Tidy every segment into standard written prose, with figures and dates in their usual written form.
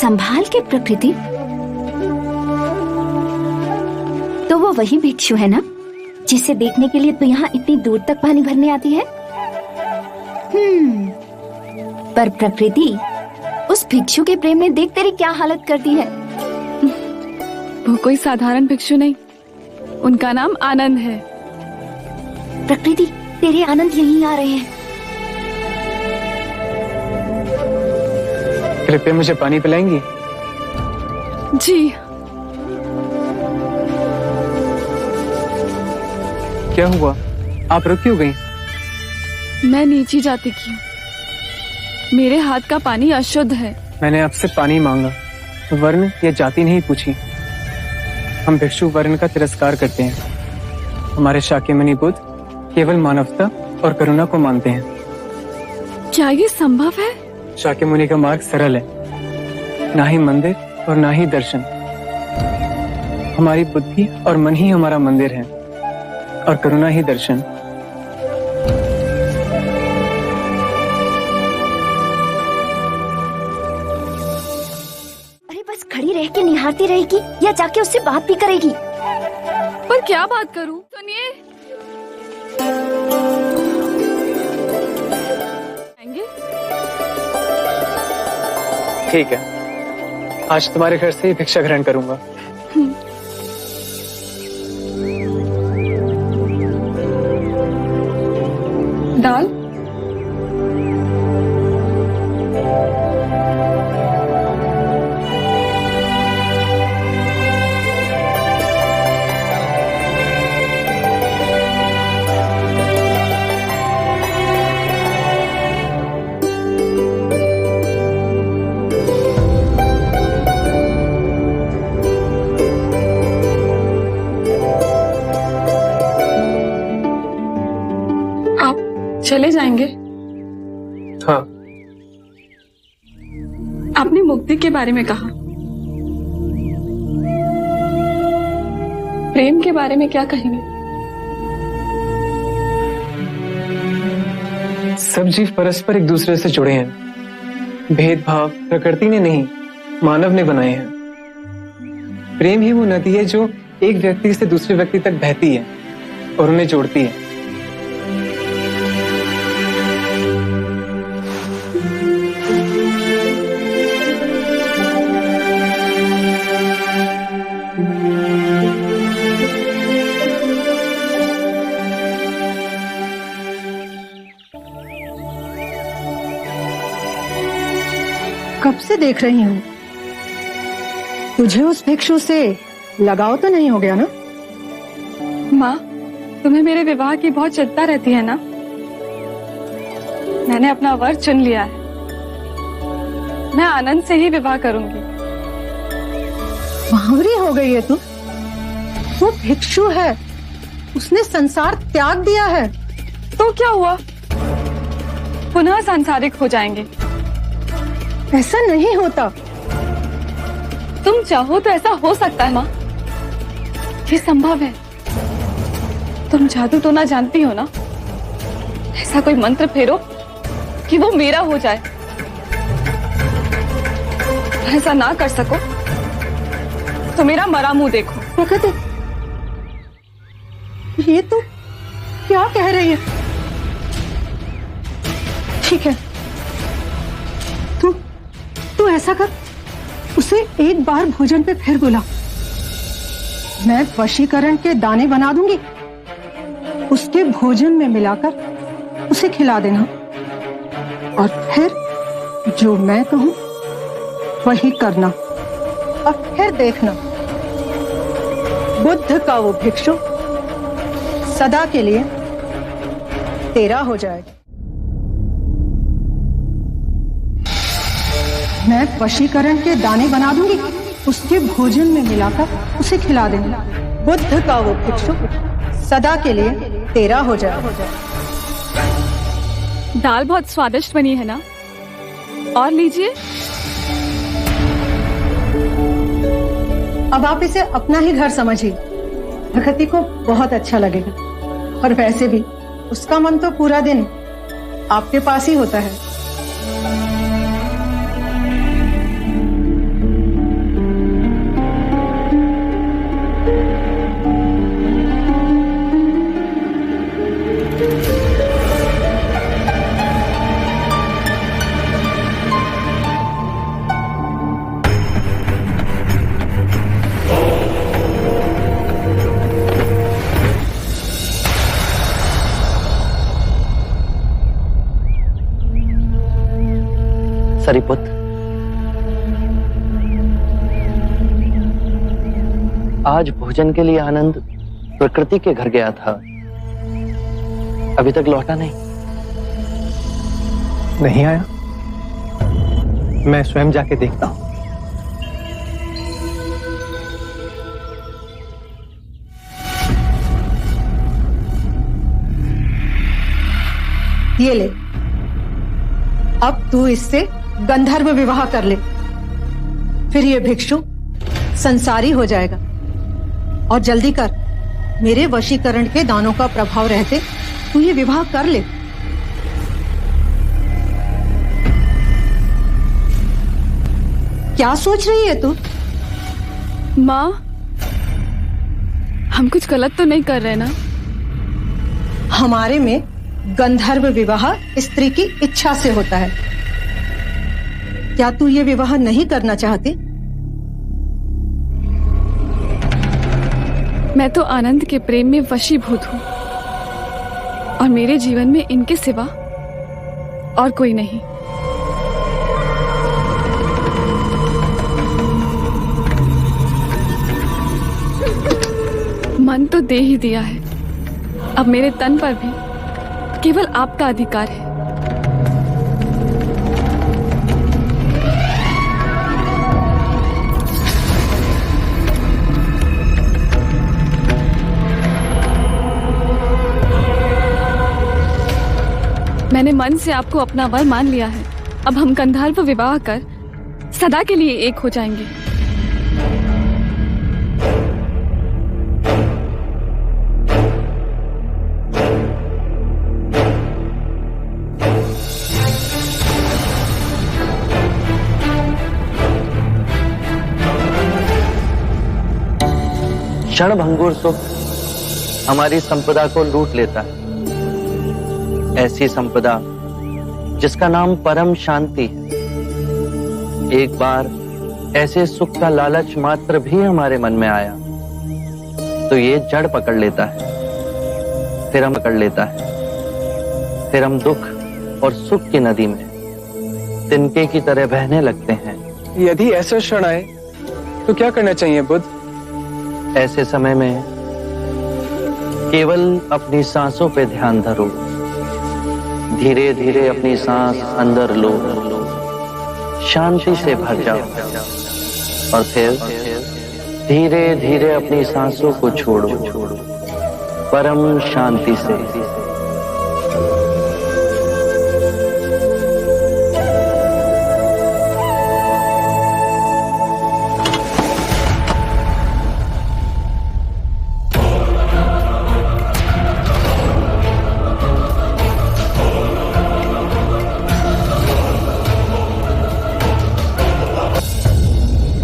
संभाल के प्रकृति। तो वो वही भिक्षु है ना जिसे देखने के लिए तू यहाँ इतनी दूर तक पानी भरने आती है? पर प्रकृति, उस भिक्षु के प्रेम ने देख तेरी क्या हालत कर दी है। वो कोई साधारण भिक्षु नहीं, उनका नाम आनंद है। प्रकृति, तेरे आनंद यहीं आ रहे हैं। कृपया मुझे पानी पिलाएंगी? जी। क्या हुआ, आप रुक क्यों गई? मैं नीचे जाती क्यों? मेरे हाथ का पानी अशुद्ध है। मैंने आपसे पानी मांगा, वर्ण या जाति नहीं पूछी। हम भिक्षु वर्ण का तिरस्कार करते हैं। हमारे शाक्यमुनि बुद्ध केवल मानवता और करुणा को मानते हैं। क्या ये संभव है? शाक्यमुनि का मार्ग सरल है, ना ही मंदिर और ना ही दर्शन। हमारी बुद्धि और मन ही हमारा मंदिर है और करुणा ही दर्शन। अरे बस खड़ी रह के निहारती रहेगी या जाके उससे बात भी करेगी? पर क्या बात करूं? सुनिए। ठीक है, आज तुम्हारे घर से ही भिक्षा ग्रहण करूंगा। दाल? चले जाएंगे? हाँ। आपने मुक्ति के बारे में कहा, प्रेम के बारे में क्या कहेंगे? सब जीव परस्पर एक दूसरे से जुड़े हैं। भेदभाव प्रकृति ने नहीं, मानव ने बनाए हैं। प्रेम ही वो नदी है जो एक व्यक्ति से दूसरे व्यक्ति तक बहती है और उन्हें जोड़ती है। कब से देख रही हूँ, तुझे उस भिक्षु से लगाव तो नहीं हो गया ना? माँ, तुम्हें मेरे विवाह की बहुत चिंता रहती है ना? मैंने अपना वर चुन लिया है। मैं आनंद से ही विवाह करूंगी। बावरी हो गई है तू। वो भिक्षु है, उसने संसार त्याग दिया है। तो क्या हुआ? पुनः सांसारिक हो जाएंगे। ऐसा नहीं होता। तुम चाहो तो ऐसा हो सकता है माँ, ये संभव है। तुम जादू तो ना जानती हो ना? ऐसा कोई मंत्र फेरो कि वो मेरा हो जाए। ऐसा ना कर सको तो मेरा मरा मुंह देखो। प्रकृति, ये तो क्या कह रही है? ठीक है, तू ऐसा कर, उसे एक बार भोजन पे फिर बुला। मैं वशीकरण के दाने बना दूंगी, उसके भोजन में मिलाकर उसे खिला देना और फिर जो मैं कहूं वही करना। और फिर देखना, बुद्ध का वो भिक्षु सदा के लिए तेरा हो जाएगा। मैं वशीकरण के दाने बना दूंगी, उसके भोजन में मिलाकर उसे खिला देना। बुद्ध का वो भिक्षु सदा के लिए तेरा हो जाए। दाल बहुत स्वादिष्ट बनी है ना? और लीजिए। अब आप इसे अपना ही घर समझिए। प्रकृति को बहुत अच्छा लगेगा। और वैसे भी उसका मन तो पूरा दिन आपके पास ही होता है। सरीपुत्र, आज भोजन के लिए आनंद प्रकृति के घर गया था, अभी तक लौटा नहीं आया। मैं स्वयं जाके देखता हूं। ये ले, अब तू इससे गंधर्व विवाह कर ले, फिर ये भिक्षु संसारी हो जाएगा। और जल्दी कर, मेरे वशीकरण के दानों का प्रभाव रहते तू ये विवाह कर ले। क्या सोच रही है तू? माँ, हम कुछ गलत तो नहीं कर रहे ना? हमारे में गंधर्व विवाह स्त्री की इच्छा से होता है। क्या तू ये विवाह नहीं करना चाहती? मैं तो आनंद के प्रेम में वशीभूत हूँ और मेरे जीवन में इनके सिवा और कोई नहीं। मन तो दे ही दिया है, अब मेरे तन पर भी केवल आपका अधिकार है। मैंने मन से आपको अपना वर मान लिया है। अब हम गंधर्व विवाह कर सदा के लिए एक हो जाएंगे। क्षणभंगुर सुख हमारी संपदा को लूट लेता है, ऐसी संपदा जिसका नाम परम शांति है। एक बार ऐसे सुख का लालच मात्र भी हमारे मन में आया तो ये जड़ पकड़ लेता है, फिर हम पकड़ लेता है, फिर हम दुख और सुख की नदी में तिनके की तरह बहने लगते हैं। यदि ऐसा क्षण आए तो क्या करना चाहिए बुद्ध? ऐसे समय में केवल अपनी सांसों पे ध्यान धरो, धीरे धीरे अपनी सांस अंदर लो, शांति से भर जाओ और फिर धीरे धीरे अपनी सांसों को छोड़ो परम शांति से।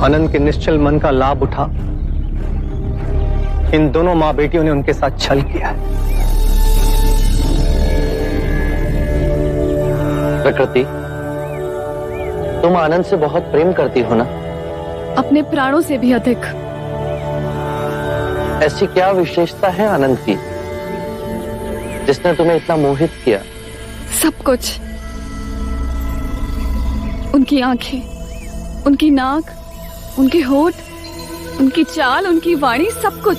आनंद के निश्चल मन का लाभ उठा इन दोनों मां बेटियों ने उनके साथ छल किया है। प्रकृति, तुम आनंद से बहुत प्रेम करती हो ना? अपने प्राणों से भी अधिक। ऐसी क्या विशेषता है आनंद की जिसने तुम्हें इतना मोहित किया? सब कुछ, उनकी आंखें, उनकी नाक, उनके होठ, उनकी चाल, उनकी वाणी, सब कुछ।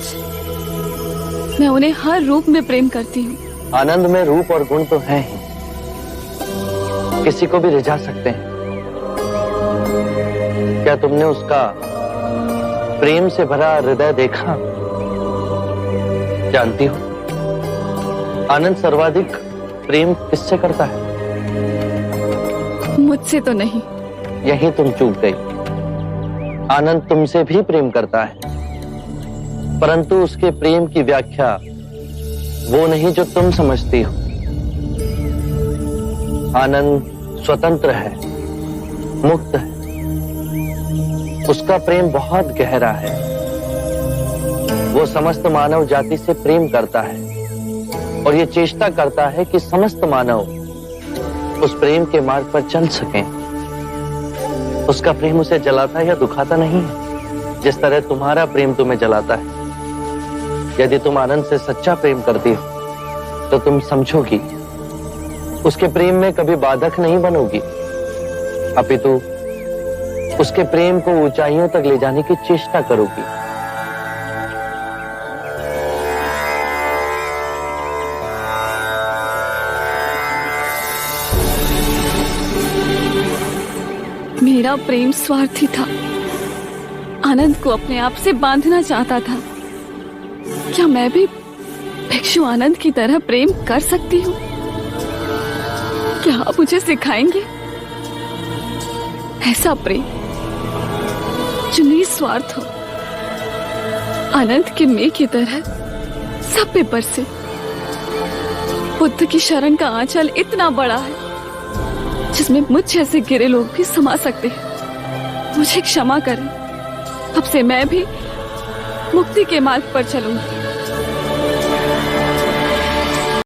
मैं उन्हें हर रूप में प्रेम करती हूँ। आनंद में रूप और गुण तो हैं ही, किसी को भी रिझा सकते हैं। क्या तुमने उसका प्रेम से भरा हृदय देखा? जानती हो आनंद सर्वाधिक प्रेम किससे करता है? मुझसे तो नहीं। यही तुम चूक गई। आनंद तुमसे भी प्रेम करता है, परंतु उसके प्रेम की व्याख्या वो नहीं जो तुम समझती हो। आनंद स्वतंत्र है, मुक्त है। उसका प्रेम बहुत गहरा है। वो समस्त मानव जाति से प्रेम करता है और ये चेष्टा करता है कि समस्त मानव उस प्रेम के मार्ग पर चल सकें। उसका प्रेम उसे जलाता या दुखाता नहीं है, जिस तरह तुम्हारा प्रेम तुम्हें जलाता है। यदि तुम आनंद से सच्चा प्रेम करती हो तो तुम समझोगी उसके प्रेम में कभी बाधक नहीं बनोगी, अपितु उसके प्रेम को ऊंचाइयों तक ले जाने की चेष्टा करोगी। मेरा प्रेम स्वार्थी था, आनंद को अपने आप से बांधना चाहता था। क्या मैं भी भिक्षु आनंद की तरह प्रेम कर सकती हूँ? क्या आप मुझे सिखाएंगे ऐसा प्रेम जो निस्वार्थ हो, आनंद के मेघ की तरह सब पे बरसे? बुद्ध की शरण का आंचल इतना बड़ा है जिसमें मुझ जैसे गिरे लोग भी समा सकते हैं। मुझे क्षमा करें, अब से मैं भी मुक्ति के मार्ग पर चलूंगी।